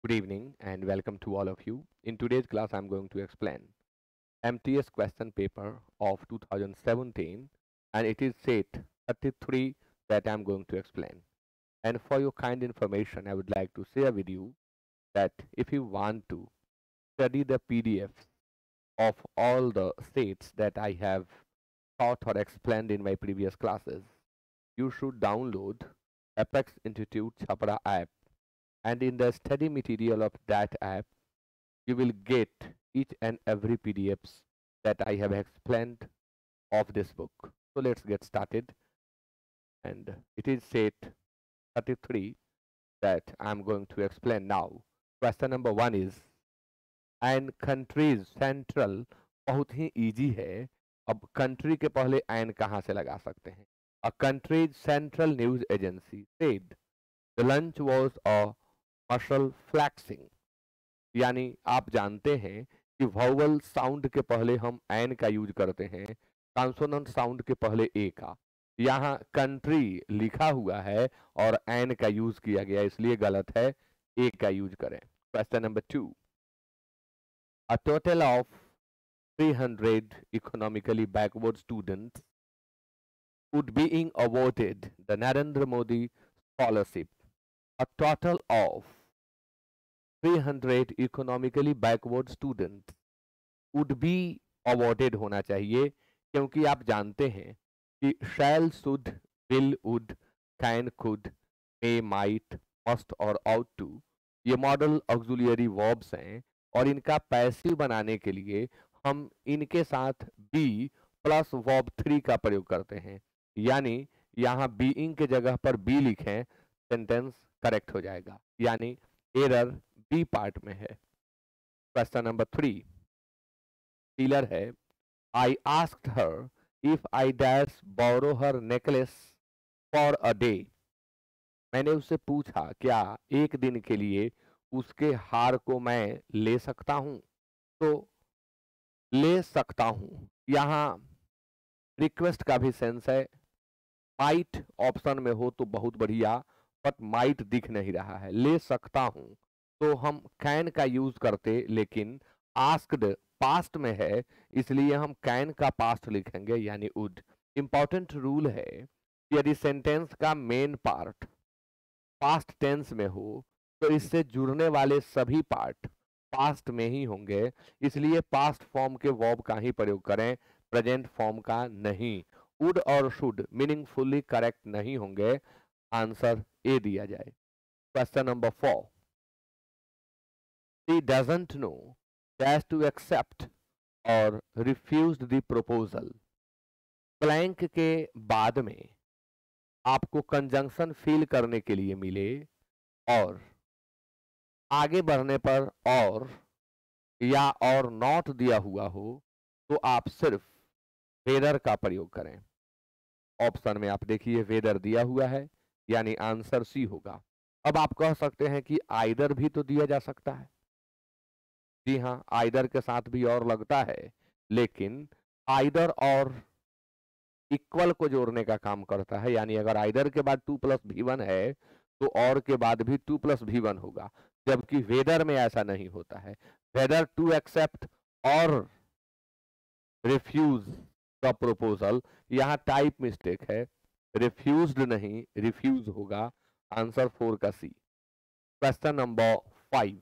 Good evening and welcome to all of you. In today's class, I'm going to explain MTS question paper of 2017 and it is set 33 that I'm going to explain. And for your kind information, I would like to share with you that if you want to study the PDFs of all the sets that I have taught or explained in my previous classes, you should download Apex Institute Chapra app, and in the study material of that app you will get each and every PDFs that I have explained of this book. So let's get started. And it is set 33 that I'm going to explain now. Question number 1 is an countries central बहुत ही easy है. अब country के पहले N कहाँ से लगा सकते हैं. A country's central news agency said the launch was a muscle flexing. यानी आप जानते हैं कि वावल साउंड के पहले हम एन का यूज करते हैं, कॉन्सोनेंट साउंड के पहले ए का. यहाँ कंट्री लिखा हुआ है और एन का यूज किया गया, इसलिए गलत है, ए का यूज करें. Question number 2. A total of 300 economically backward students would being awarded the Narendra Modi scholarship. A total of 300 economically backward students would be awarded होना चाहिए, क्योंकि आप जानते हैं कि shall, should, will, would, can, could, may, might, must और ought to ये model auxiliary verbs हैं और इनका पैसिव बनाने के लिए हम इनके साथ बी प्लस वर्ब 3 का प्रयोग करते हैं. यानी यहाँ बीइंग के जगह पर बी लिखें, सेंटेंस करेक्ट हो जाएगा. यानी एरर बी पार्ट में है. क्वेश्चन नंबर 3 क्लियर है. I asked her if I dash borrow her necklace for a day. मैंने उससे पूछा क्या एक दिन के लिए उसके हार को मैं ले सकता हूं. तो ले सकता हूं यहाँ रिक्वेस्ट का भी सेंस है. माइट ऑप्शन में हो तो बहुत बढ़िया, बट माइट दिख नहीं रहा है. ले सकता हूं तो हम कैन का यूज करते, लेकिन आस्क्ड पास्ट में है इसलिए हम कैन का पास्ट लिखेंगे यानी वुड. इंपॉर्टेंट रूल है कि यदि सेंटेंस का मेन पार्ट पास्ट टेंस में हो तो इससे जुड़ने वाले सभी पार्ट पास्ट में ही होंगे, इसलिए पास्ट फॉर्म के वर्ब का ही प्रयोग करें, प्रेजेंट फॉर्म का नहीं. वुड और शुड मीनिंगफुली करेक्ट नहीं होंगे. आंसर ए दिया जाए. Question number 4. He doesn't know dash to accept और refused the proposal. ब्लैंक के बाद में आपको कंजंक्शन फिल करने के लिए मिले और आगे बढ़ने पर और या और नॉट दिया हुआ हो तो आप सिर्फ वेदर का प्रयोग करें. ऑप्शन में आप देखिए वेदर दिया हुआ है यानी आंसर सी होगा. अब आप कह सकते हैं कि आइदर भी तो दिया जा सकता है. जी हाँ, आइदर के साथ भी और लगता है, लेकिन आइदर और इक्वल को जोड़ने का काम करता है. यानी अगर आइदर के बाद 2+v1 है तो और के बाद भी 2+v1 होगा, जबकि वेदर में ऐसा नहीं होता है. वेदर टू एक्सेप्ट और रिफ्यूज द प्रपोजल, यहाँ टाइप मिस्टेक है, रिफ्यूज्ड नहीं रिफ्यूज होगा. आंसर 4 का C. Question number 5.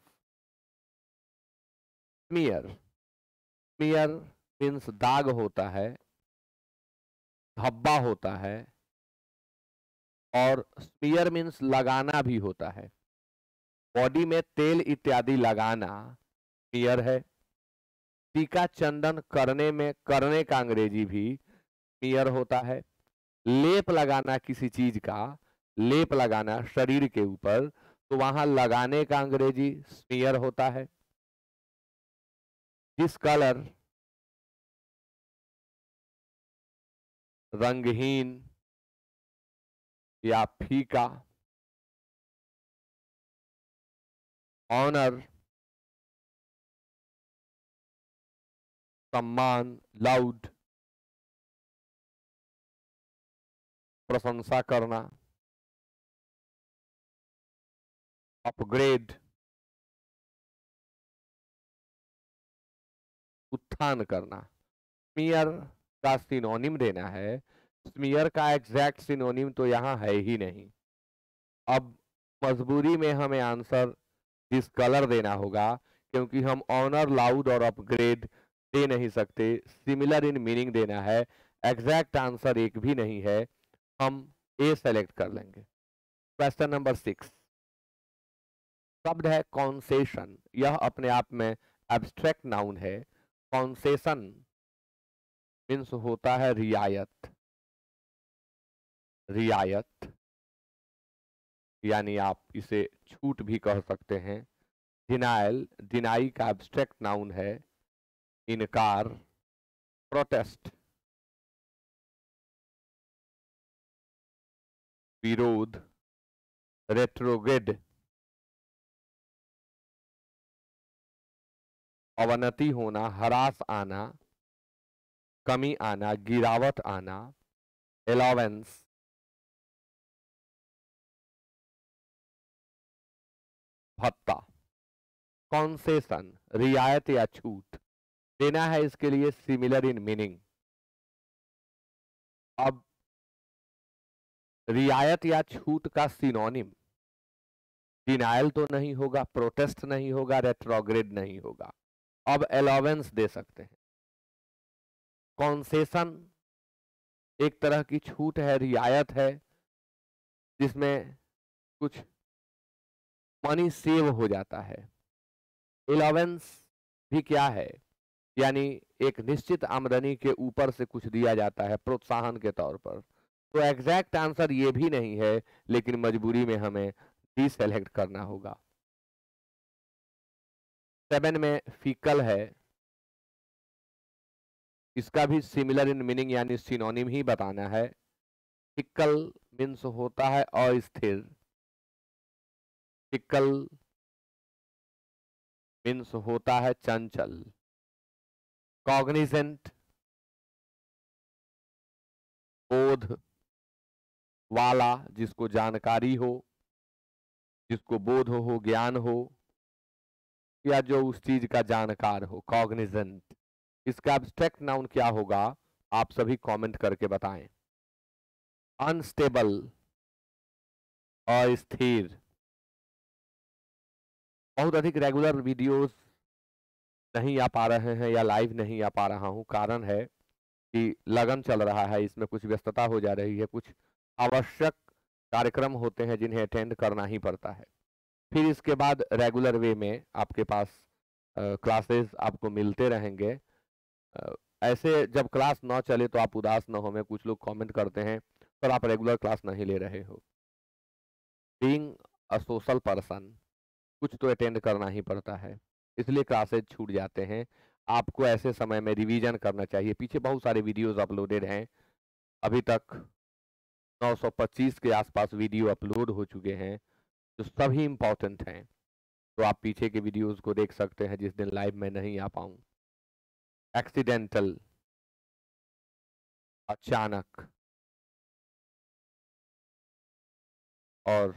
Smear. Smear means दाग होता है, धब्बा होता है, और स्मीयर मीन्स लगाना भी होता है. बॉडी में तेल इत्यादि लगाना स्मीयर है. टीका चंदन करने में करने का अंग्रेजी भी स्मीयर होता है. लेप लगाना किसी चीज का, लेप लगाना शरीर के ऊपर, तो वहां लगाने का अंग्रेजी स्मीयर होता है. जिस कलर रंगहीन या फीका, ऑनर सम्मान, लाउड प्रशंसा करना, अपग्रेड प्रोत्साहन करना। स्मीयर का सिनोनिम देना है, स्मीयर का एग्जैक्ट सिनोनिम तो यहाँ है ही नहीं। अब मजबूरी में हमें आंसर डिसकलर देना होगा, क्योंकि हम ऑनर, लाउड और अपग्रेड दे नहीं सकते। सिमिलर इन मीनिंग देना है, एग्जैक्ट आंसर एक भी नहीं है, हम ए सेलेक्ट कर लेंगे। क्वेश्चन नंबर 6, शब्द है कॉन्सेशन। यह अपने आप में एब्स्ट्रैक्ट नाउन है। कॉन्सेशन मीन्स होता है रियायत। रियायत यानी आप इसे छूट भी कह सकते हैं। डिनायल, डिनाई का एब्स्ट्रैक्ट नाउन है। इनकार, प्रोटेस्ट, विरोध, रेट्रोग्रेड, अवनति होना, हरास आना, कमी आना, गिरावट आना, अलाउंस, भत्ता। कॉन्सेशन रियायत या छूट देना है, इसके लिए सिमिलर इन मीनिंग। अब रियायत या छूट का सिनोनिम डिनायल तो नहीं होगा, प्रोटेस्ट नहीं होगा, रेट्रोग्रेड नहीं होगा। अब अलाउंस दे सकते हैं। कॉन्सेशन एक तरह की छूट है, रियायत है, जिसमें कुछ मनी सेव हो जाता है। अलाउंस भी क्या है, यानी एक निश्चित आमदनी के ऊपर से कुछ दिया जाता है प्रोत्साहन के तौर पर। तो एग्जैक्ट आंसर ये भी नहीं है, लेकिन मजबूरी में हमें डी सेलेक्ट करना होगा। 7 में फीकल है, इसका भी सिमिलर इन मीनिंग यानी सिनोनिम ही बताना है। फिकल मीन्स होता है अस्थिर। फिकल मीन्स होता है चंचल। कॉग्निजेंट बोध वाला, जिसको जानकारी हो, जिसको बोध हो, ज्ञान हो, या जो उस चीज का जानकार हो, कॉग्निजेंट। इसका एब्स्ट्रैक्ट नाउन क्या होगा, आप सभी कमेंट करके बताएं। अनस्टेबल, अस्थिर। बहुत अधिक रेगुलर वीडियोस नहीं आ पा रहे हैं या लाइव नहीं आ पा रहा हूं, कारण है कि लगन चल रहा है, इसमें कुछ व्यस्तता हो जा रही है, कुछ आवश्यक कार्यक्रम होते हैं जिन्हें अटेंड करना ही पड़ता है। फिर इसके बाद रेगुलर वे में आपके पास क्लासेस आपको मिलते रहेंगे। ऐसे जब क्लास ना चले तो आप उदास ना हो। मैं कुछ लोग कमेंट करते हैं पर आप रेगुलर क्लास नहीं ले रहे हो। बीइंग अ सोशल पर्सन, कुछ तो अटेंड करना ही पड़ता है, इसलिए क्लासेज छूट जाते हैं। आपको ऐसे समय में रिवीजन करना चाहिए। पीछे बहुत सारे वीडियोस अपलोडेड हैं, अभी तक 925 के आसपास वीडियो अपलोड हो चुके हैं, जो सभी इम्पोर्टेंट हैं। तो आप पीछे के वीडियोस को देख सकते हैं जिस दिन लाइव में नहीं आ पाऊँ। एक्सीडेंटल, अचानक और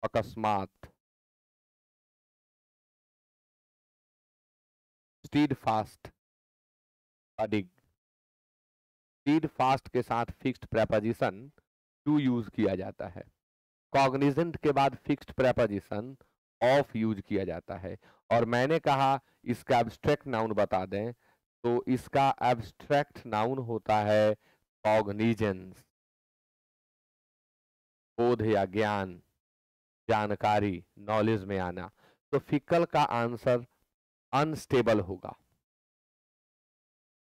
अकस्मात। स्टीड फास्ट, अडिग। स्टीड फास्ट के साथ फिक्स्ड प्रेपोजिशन टू यूज किया जाता है। कॉग्निजेंट के बाद फिक्स्ड प्रेपोजिशन ऑफ यूज किया जाता है। और मैंने कहा इसका एब्स्ट्रैक्ट नाउन बता दें, तो इसका एब्स्ट्रैक्ट नाउन होता है कॉग्निजेंस। बोध या ज्ञान, जानकारी, नॉलेज में आना। तो फिकल का आंसर अनस्टेबल होगा।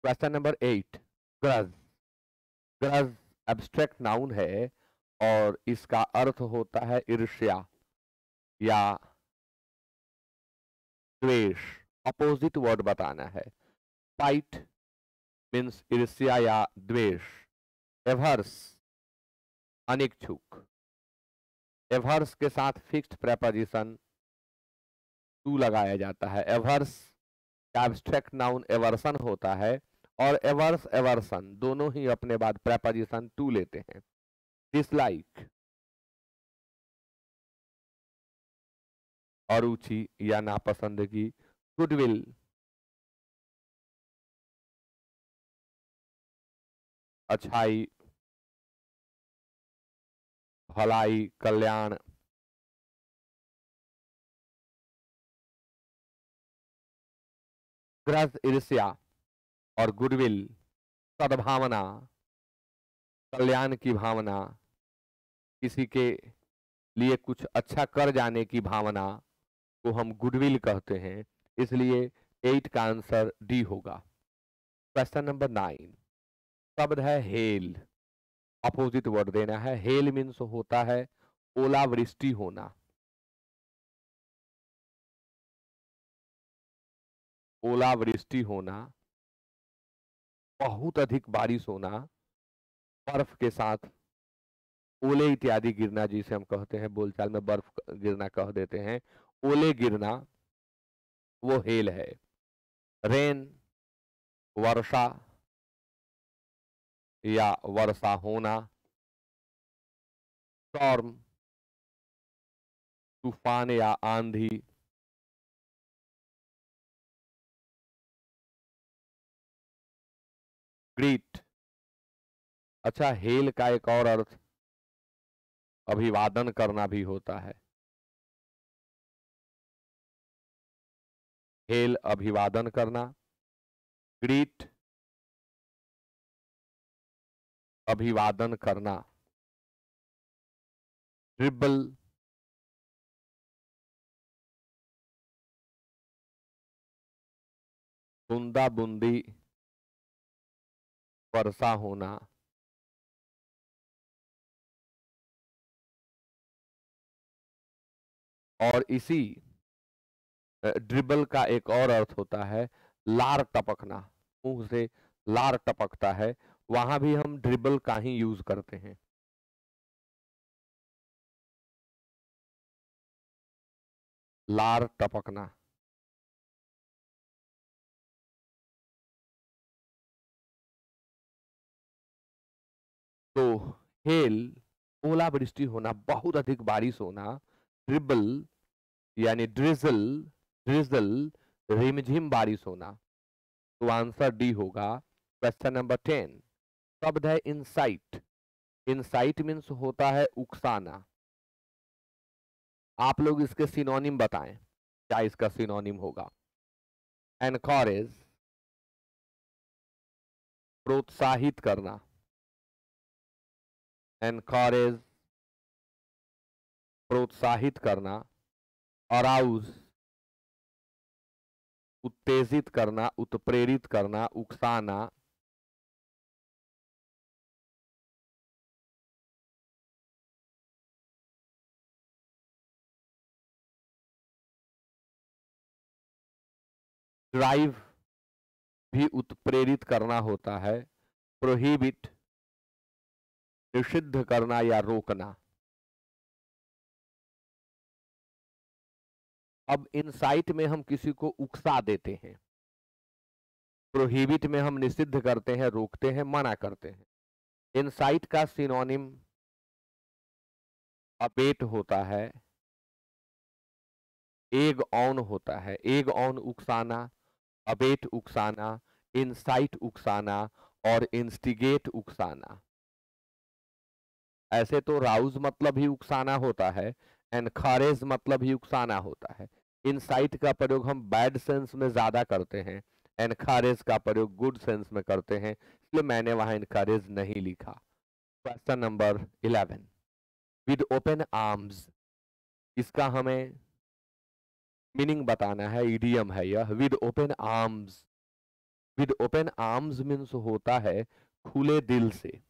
Question number 8, grudge. Grudge abstract noun है और इसका अर्थ होता है ईर्ष्या या द्वेष। अपोजिट वर्ड बताना है। फाइट मीन्स ईर्ष्या या द्वेष। एवर्स, अनिच्छुक। एवर्स के साथ फिक्स्ड प्रेपोजिशन टू लगाया जाता है। एवर्स का एब्स्ट्रैक्ट नाउन एवर्सन होता है, और एवर्स एवर्सन दोनों ही अपने बाद प्रेपोजिशन टू लेते हैं। डिसलाइक, अरुचि या नापसंदगी। गुडविल, अच्छाई, भलाई, कल्याण, ग्रज, ईर्ष्या और गुडविल, सद्भावना, कल्याण की भावना, किसी के लिए कुछ अच्छा कर जाने की भावना को हम गुडविल कहते हैं। इसलिए 8 का आंसर डी होगा। क्वेश्चन नंबर 9, शब्द है हेल। अपोजिट वर्ड देना है। हेल मीन्स होता है ओलावृष्टि होना। ओलावृष्टि होना, बहुत अधिक बारिश होना, बर्फ के साथ ओले इत्यादि गिरना, जिसे हम कहते हैं बोलचाल में बर्फ गिरना कह देते हैं, ओले गिरना, वो हेल है। रेन, वर्षा या वर्षा होना। स्टॉर्म, तूफान या आंधी। ग्रीट, अच्छा हेल का एक और अर्थ अभिवादन करना भी होता है। हेल अभिवादन करना, ग्रीट अभिवादन करना। ड्रिबल, बूंदा बूंदी वर्षा होना। और इसी ड्रिबल का एक और अर्थ होता है लार टपकना। मुंह से लार टपकता है, वहां भी हम ड्रिबल का ही यूज करते हैं। लार टपकना। तो हेल ओलावृष्टि होना, बहुत अधिक बारिश होना। ड्रिबल यानी ड्रिजल, ड्रिजल रिमझिम बारिश होना। तो आंसर डी होगा। क्वेश्चन नंबर 10, शब्द है इंसाइट। इंसाइट मीन्स होता है उकसाना। आप लोग इसके सिनोनिम बताएं, क्या इसका सिनोनिम होगा। एनकरेज, प्रोत्साहित करना। एनकरेज, प्रोत्साहित करना। अराउज, उत्तेजित करना, उत्प्रेरित करना, उकसाना। ड्राइव भी उत्प्रेरित करना होता है। प्रोहिबिट, निषिद्ध करना या रोकना। अब इनसाइट में हम किसी को उकसा देते हैं। प्रोहिबिट में हम निषिद्ध करते हैं, रोकते हैं, मना करते हैं। इनसाइट का सिनोनिम अबेट होता है, एग ऑन होता है। एग ऑन उकसाना, अबेट उकसाना, इंसाइट उकसाना और इंस्टिगेट उकसाना। ऐसे तो राउज मतलब ही उकसाना होता है, एनकरेज मतलब ही उकसाना होता है। इंसाइट का प्रयोग हम बैड सेंस में ज्यादा करते हैं, एनकरेज का प्रयोग गुड सेंस में करते हैं, इसलिए मैंने वहां एनकरेज नहीं लिखा। Question number 11, with open arms, इसका हमें मीनिंग बताना है। इडियम है यह, with open arms. With open arms means होता है खुले दिल से।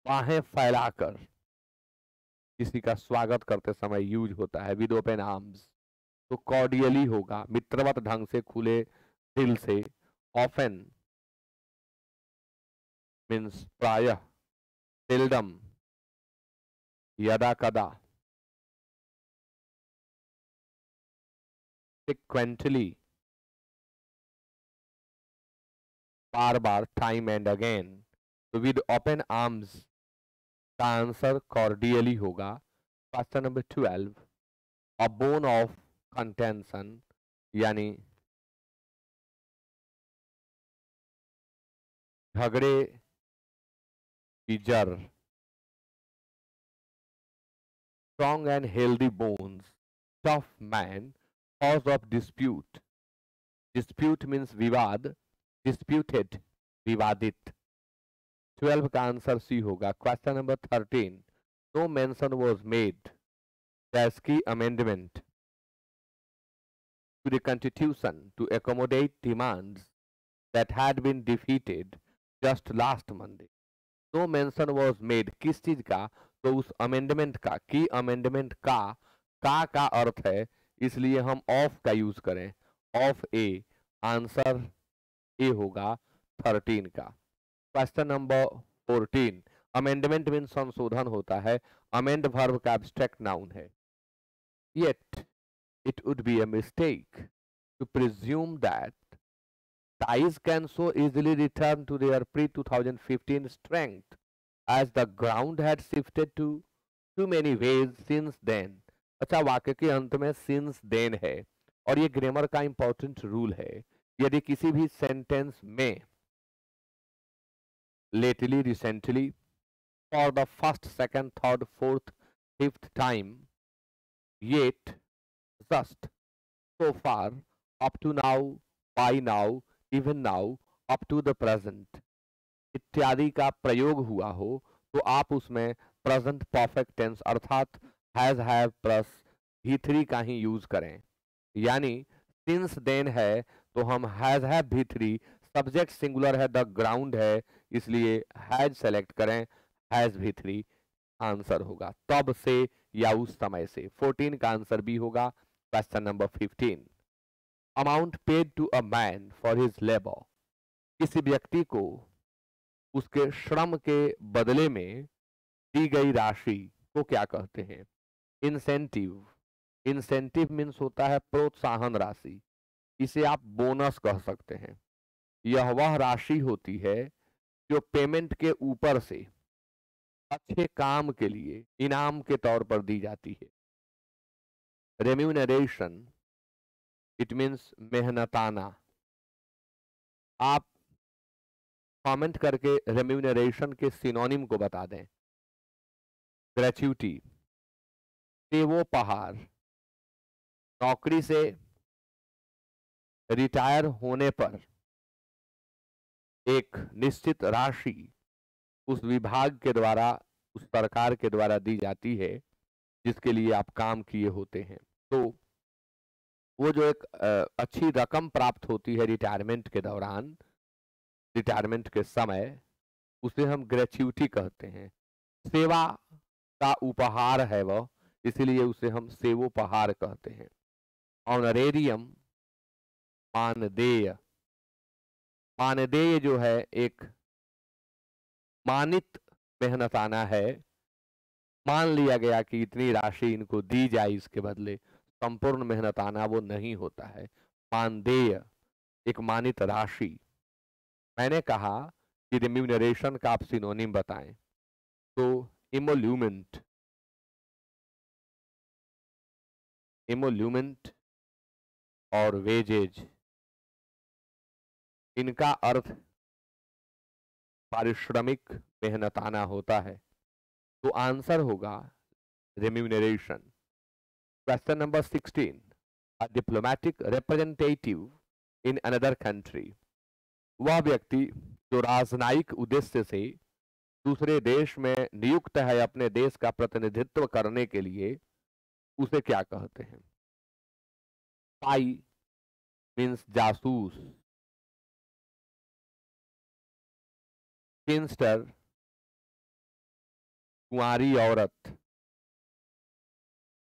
बाहें फैलाकर किसी का स्वागत करते समय यूज होता है विद ओपन आर्म्स। तो कॉर्डियली होगा, मित्रवत ढंग से, खुले दिल से। ऑफन मीन्स प्रायः, सेल्डम यदा कदा, frequently bar bar, time and again. तो विद ओपन आर्म्स का आंसर कॉर्डियली होगा। Question number 12, a bone of contention यानी झगड़े की जड़, strong and healthy bones, tough man, cause of dispute. Dispute means विवाद, disputed, विवादित। 12 का आंसर सी होगा। Question number 13, no mention was made as key amendment to the constitution to accommodate demands that had been defeated just last Monday. No mention was made किस चीज का? तो उस amendment का, की अमेंडमेंट का अर्थ है, इसलिए हम ऑफ का यूज करें, ऑफ ए। आंसर ए होगा 13 का। क्वेश्चन नंबर 14, अमेंडमेंट मीन संशोधन होता है। अमेंड वर्ब का एब्स्ट्रैक्ट नाउन है। Yet it would be a mistake to presume that ties can so easily return to their pre-2015 strength as the ground had shifted to too many ways since then। अच्छा, वाक्य के अंत में since then है और ये grammar का important rule है। यदि किसी भी सेंटेंस में lately, recently, for the first, second, third, fourth, fifth time, yet, just, so far, up to now, by now, even now, up to the present इत्यादि का प्रयोग हुआ हो तो आप उसमें प्रेजेंट परफेक्ट टेंस अर्थात हैज, हैव प्लस V3 का ही यूज करें। यानी सिंस देन है तो हम has, have V3, subject singular है, द ग्राउंड है, इसलिए हैज सेलेक्ट करें, हैज V3 आंसर होगा। तब से या उस समय से। 14 का आंसर बी होगा। Question number 15, amount paid to a man for his labour, किसी व्यक्ति को उसके श्रम के बदले में दी गई राशि को क्या कहते हैं? इंसेंटिव। इंसेंटिव मीन्स होता है प्रोत्साहन राशि, इसे आप बोनस कह सकते हैं। यह वह राशि होती है जो पेमेंट के ऊपर से अच्छे काम के लिए इनाम के तौर पर दी जाती है। रेम्यूनरेशन, इट मीन्स मेहनताना। आप कमेंट करके रेम्यूनरेशन के सिनोनिम को बता दें। ग्रेच्युटी, सेवोपहार, नौकरी से रिटायर होने पर एक निश्चित राशि उस विभाग के द्वारा, उस सरकार के द्वारा दी जाती है जिसके लिए आप काम किए होते हैं। तो वो जो एक अच्छी रकम प्राप्त होती है रिटायरमेंट के दौरान, रिटायरमेंट के समय, उसे हम ग्रेच्युटी कहते हैं। सेवा का उपहार है वह, इसलिए उसे हम सेवोपहार कहते हैं। ऑनरेरियम, मानदेय। मानदेय जो है एक मानित मेहनताना है, मान लिया गया कि इतनी राशि इनको दी जाए, इसके बदले संपूर्ण मेहनताना वो नहीं होता है। मानदेय एक मानित राशि। मैंने कहा कि रेम्यूनरेशन का आप सिनोनिम बताएं, तो इमोल्यूमेंट, इमोल्यूमेंट और वेजेज, इनका अर्थ पारिश्रमिक मेहनताना होता है। तो आंसर होगा remuneration. Question number 16, a diplomatic representative in another country, वह व्यक्ति जो राजनयिक उद्देश्य से दूसरे देश में नियुक्त है अपने देश का प्रतिनिधित्व करने के लिए, उसे क्या कहते हैं? स्पाई मीन्स जासूस, किंगस्टर कुंवारी औरत,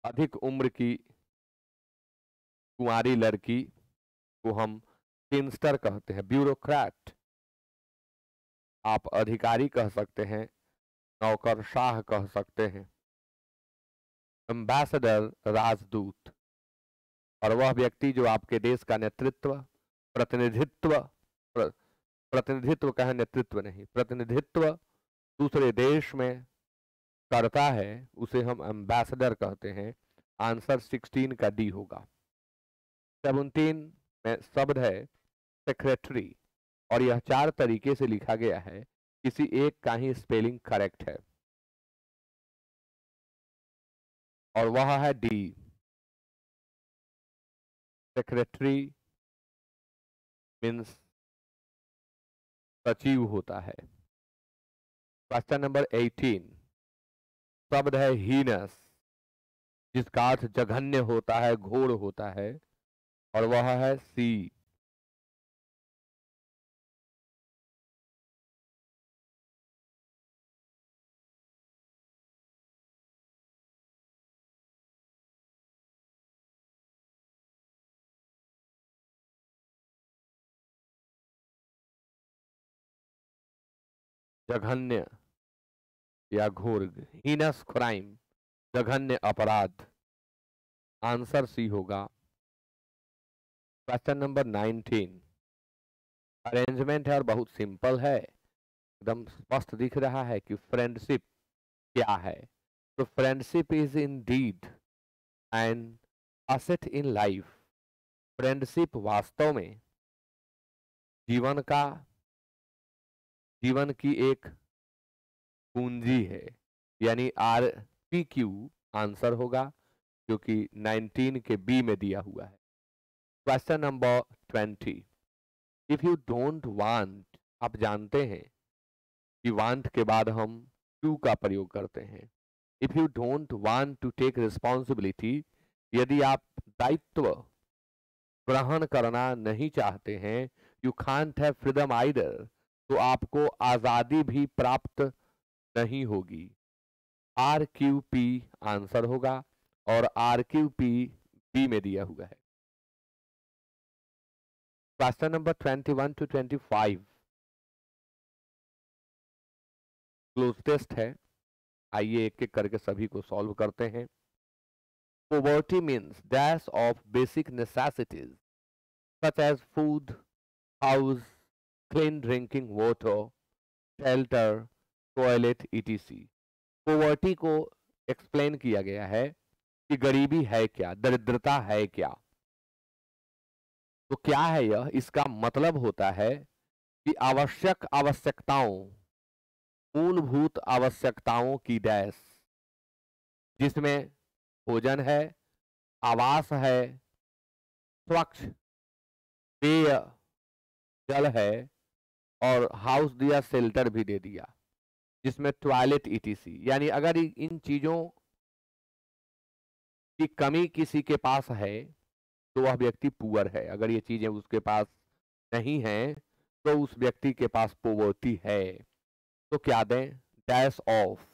अधिक उम्र की कुंवारी लड़की को हम किंगस्टर कहते हैं। ब्यूरोक्रेट आप अधिकारी कह सकते हैं, नौकरशाह कह सकते हैं। एम्बेसडर राजदूत, और वह व्यक्ति जो आपके देश का नेतृत्व, प्रतिनिधित्व, प्रतिनिधित्व का है, नेतृत्व नहीं, प्रतिनिधित्व दूसरे देश में करता है, उसे हम एम्बेसडर कहते हैं। आंसर 16 का डी होगा। 17 में शब्द है सेक्रेटरी, और यह 4 तरीके से लिखा गया है, किसी एक का ही स्पेलिंग करेक्ट है और वह है डी, सेक्रेटरी मीन्स सचिव होता है। क्वेश्चन नंबर 18, शब्द है हीनस, जिसका अर्थ जघन्य होता है, घोर होता है, और वह है सी। जघन्य या घोर, हीनस क्राइम, जघन्य अपराध, आंसर सी होगा। क्वेश्चन नंबर 19, अरेंजमेंट है और बहुत सिंपल है, एकदम स्पष्ट दिख रहा है कि फ्रेंडशिप क्या है। तो friendship is Indeed an asset in life. Friendship वास्तव में जीवन की एक पूंजी है, यानी RPQ आंसर होगा, जो कि 19 के बी में दिया हुआ है। Question number 20, if you don't want, आप जानते हैं कि वांट के बाद हम टू का प्रयोग करते हैं। If you don't want to take responsibility, यदि आप दायित्व ग्रहण करना नहीं चाहते हैं, you can't have freedom either, तो आपको आजादी भी प्राप्त नहीं होगी। RQP आंसर होगा और RQP बी में दिया हुआ है। Question number 21 to 25 cloze test है, आइए एक एक करके सभी को सॉल्व करते हैं। Poverty means dash of basic necessities such as food, house, clean drinking water, shelter, toilet, etc. Poverty को एक्सप्लेन किया गया है कि गरीबी है क्या, दरिद्रता है क्या। तो क्या है यह, इसका मतलब होता है कि आवश्यक आवश्यकताओं, मूलभूत आवश्यकताओं की डैश, जिसमें भोजन है, आवास है, स्वच्छ पेय जल है, और हाउस दिया, शेल्टर भी दे दिया, जिसमें टॉयलेट ETC। यानी अगर इन चीजों की कमी किसी के पास है तो वह व्यक्ति पुअर है, अगर ये चीजें उसके पास नहीं है तो उस व्यक्ति के पास पोवर्टी है। तो क्या दें, dash of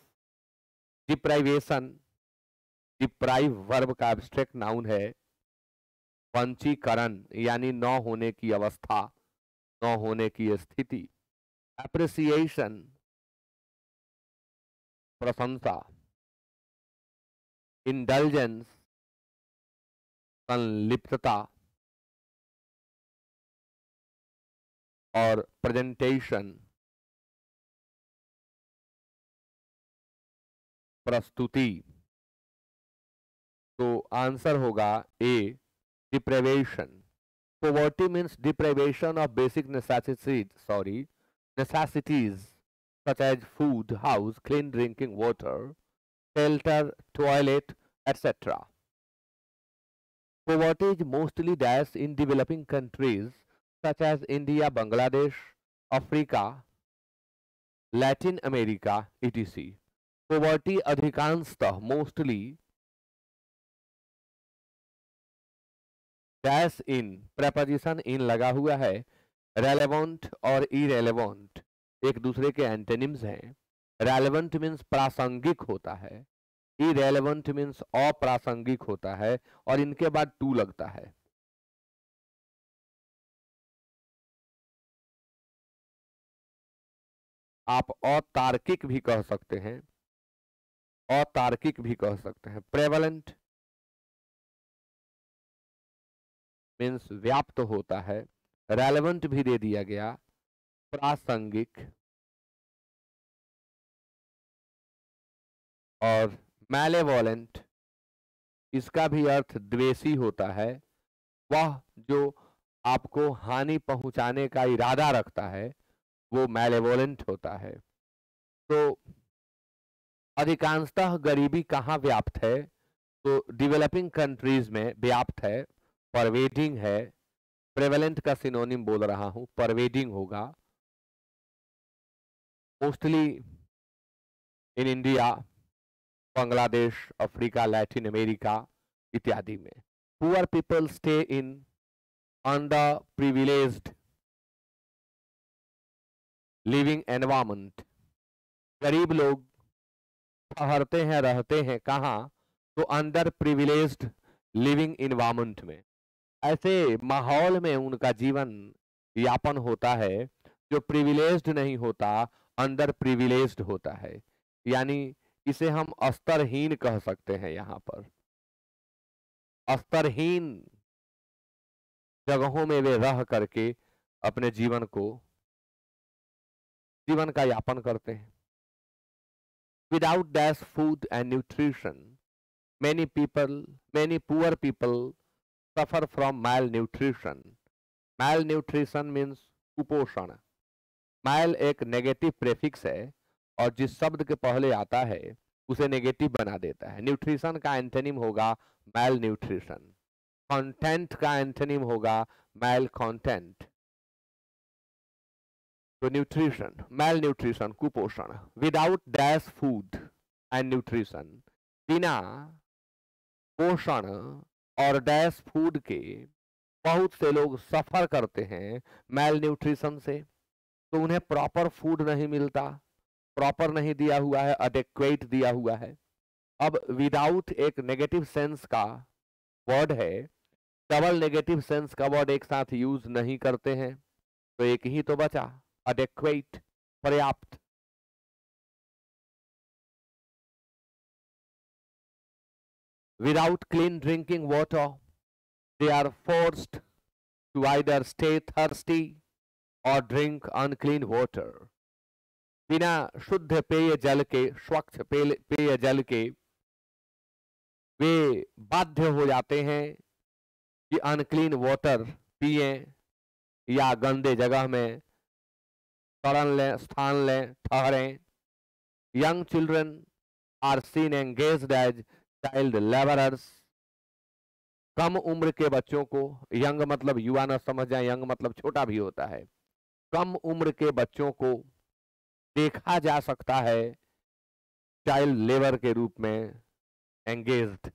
deprivation, deprive verb का एब्स्ट्रैक्ट नाउन है, वंचीकरण यानी न होने की अवस्था, न होने की स्थिति, एप्रिसिएशन प्रशंसा, इंडल्जेंस संलिप्तता, और प्रेजेंटेशन प्रस्तुति। तो आंसर होगा ए, deprivation. Poverty means deprivation of basic necessities such as food, house, clean drinking water, shelter, toilet, etc. Poverty is mostly dash in developing countries such as India, Bangladesh, Africa, Latin America, etc. Poverty अधिकांशतः mostly dash in, preposition इन लगा हुआ है, relevant और irrelevant एक दूसरे के antonyms हैं। Relevant means प्रासंगिक होता है, इरेलेवेंट मीन्स अप्रासंगिक होता है, और इनके बाद टू लगता है। आप अतार्किक भी कह सकते हैं, अतार्किक भी कह सकते हैं। प्रेवलेंट मीन्स व्याप्त होता है, रेलेवेंट भी दे दिया गया, प्रासंगिक, और मैलेवोलेंट इसका भी अर्थ द्वेषी होता है, वह जो आपको हानि पहुंचाने का इरादा रखता है वो मैलेवोलेंट होता है। तो अधिकांशतः गरीबी कहाँ व्याप्त है? तो डेवलपिंग कंट्रीज में व्याप्त है, परवेडिंग है। प्रेवलेंट का सिनोनिम बोल रहा हूं, परवेडिंग होगा। Mostly in India, Bangladesh, Africa, Latin America इत्यादि में। Poor people stay in under privileged living environment. गरीब लोग ठहरते हैं, रहते हैं कहाँ? तो अंडर प्रिविलेज्ड लिविंग इन्वायरमेंट में। ऐसे माहौल में उनका जीवन यापन होता है जो प्रिविलेज्ड नहीं होता, अंडर प्रिविलेज्ड होता है। यानी इसे हम स्तरहीन कह सकते हैं। यहाँ पर स्तरहीन जगहों में वे रह करके अपने जीवन का यापन करते हैं। Without that food and nutrition many poor people suffer from malnutrition. Malnutrition means कुपोषण। मैल एक नेगेटिव प्रेफिक्स है और जिस शब्द के पहले आता है उसे नेगेटिव बना देता है। न्यूट्रिशन का एंटोनिम होगा मैल न्यूट्रिशन। कंटेंट का एंटोनिम होगा मैल कंटेंट। तो न्यूट्रिशन, मैल न्यूट्रिशन, कुपोषण। Without dash food and nutrition, बिना पोषण और डैश फूड के बहुत से लोग सफर करते हैं मैल न्यूट्रिशन से। तो उन्हें प्रॉपर फूड नहीं मिलता, प्रॉपर नहीं दिया हुआ है, अडेक्वेट दिया हुआ है। अब विदाउट एक नेगेटिव सेंस का वर्ड है, डबल नेगेटिव सेंस का वर्ड एक साथ यूज नहीं करते हैं, तो एक ही तो बचा, अडेक्वेट, पर्याप्त। Without clean drinking water, they are forced to either stay thirsty or drink unclean water. बिना शुद्ध पेय जल के, स्वच्छ पेय जल के वे बाध्य हो जाते हैं कि अनक्लीन वाटर पिए या गंदे जगह में शरण लें, स्थान लें, ठहरें। Young children are seen engaged as child labourers. कम उम्र के बच्चों को, यंग मतलब युवा न समझ जाए, यंग मतलब छोटा भी होता है। कम उम्र के बच्चों को देखा जा सकता है चाइल्ड लेबर के रूप में engaged.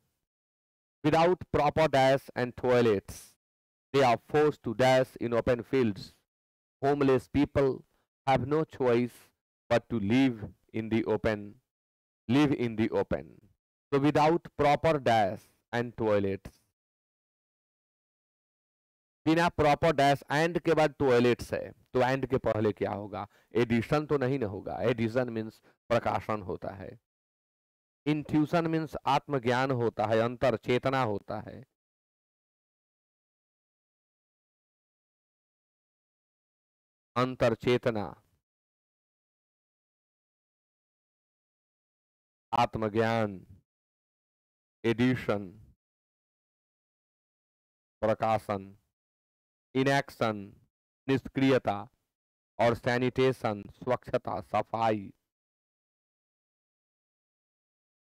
Without proper dash and toilets, they are forced to dash in open fields. Homeless people have no choice but to live in the open, live in the open. तो without proper dash and toilets, बिना proper dash, and के बाद toilets है तो and के पहले क्या होगा? एडिशन तो नहीं ना होगा। एडिशन मीन्स प्रकाशन होता है। इंट्यूशन मीन्स आत्मज्ञान होता है, अंतर चेतना होता है। अंतर चेतना, आत्मज्ञान, एडिशन, प्रकाशन, इनएक्शन, निष्क्रियता, और सैनिटेशन, स्वच्छता, सफाई।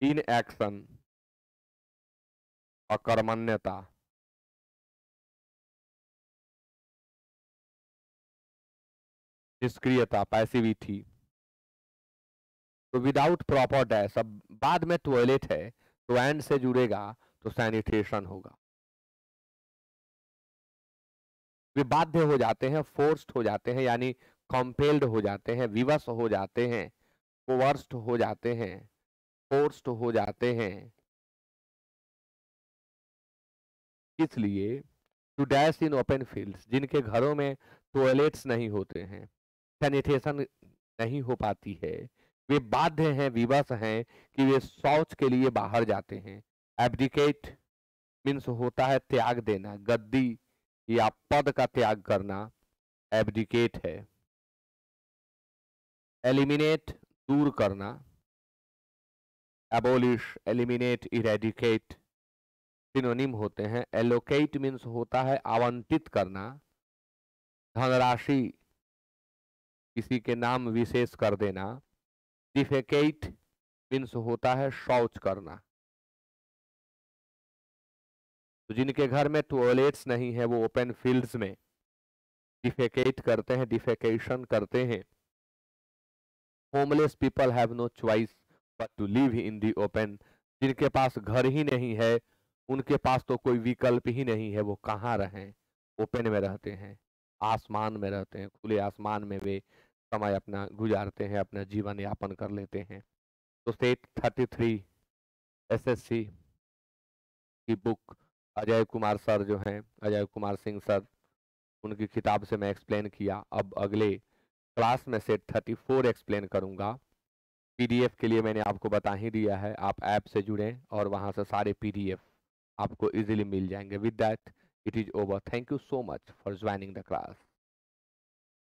इनएक्शन, अकर्मण्यता, निष्क्रियता, पैसिविटी। तो विदाउट प्रॉपर डैश, अब बाद में टॉयलेट है तो एंड से जुड़ेगा तो सैनिटेशन होगा। वे बाध्य हो जाते हैं, फोर्स्ड हो जाते हैं, यानी कंपेल्ड हो जाते हैं, विवश हो जाते हैं, कोवर्स्ड हो जाते हैं, फोर्स्ड हो जाते हैं। इसलिए to dash in open fields, जिनके घरों में टॉयलेट्स नहीं होते हैं, सैनिटेशन नहीं हो पाती है, वे बाध्य हैं, विवश हैं कि वे शौच के लिए बाहर जाते हैं। एब्डिकेट मीन्स होता है त्याग देना, गद्दी या पद का त्याग करना एब्डिकेट है। एलिमिनेट दूर करना, एबोलिश, एलिमिनेट, इरेडिकेट सिनोनिम होते हैं। एलोकेट मीन्स होता है आवंटित करना, धनराशि किसी के नाम विशेष कर देना। डिफेकेट मीन्स होता है शौच करना। तो जिनके घर में टॉयलेट्स नहीं है वो ओपन फील्ड्स में डिफेकेट करते हैं, डिफेकेशन करते हैं। Homeless people have no choice but to live in the open. जिनके पास घर ही नहीं है उनके पास तो कोई विकल्प ही नहीं है, वो कहाँ रहें, ओपन में रहते हैं, आसमान में रहते हैं, खुले आसमान में वे समय अपना गुजारते हैं, अपना जीवन यापन कर लेते हैं। तो सेट 33 एसएससी की बुक अजय कुमार सर जो हैं, अजय कुमार सिंह सर, उनकी किताब से मैं एक्सप्लेन किया। अब अगले क्लास में सेट 34 एक्सप्लेन करूंगा। पीडीएफ के लिए मैंने आपको बता ही दिया है, आप ऐप से जुड़ें और वहां से सारे पीडीएफ आपको इजीली मिल जाएंगे। With that it is over. Thank you so much for joining the class.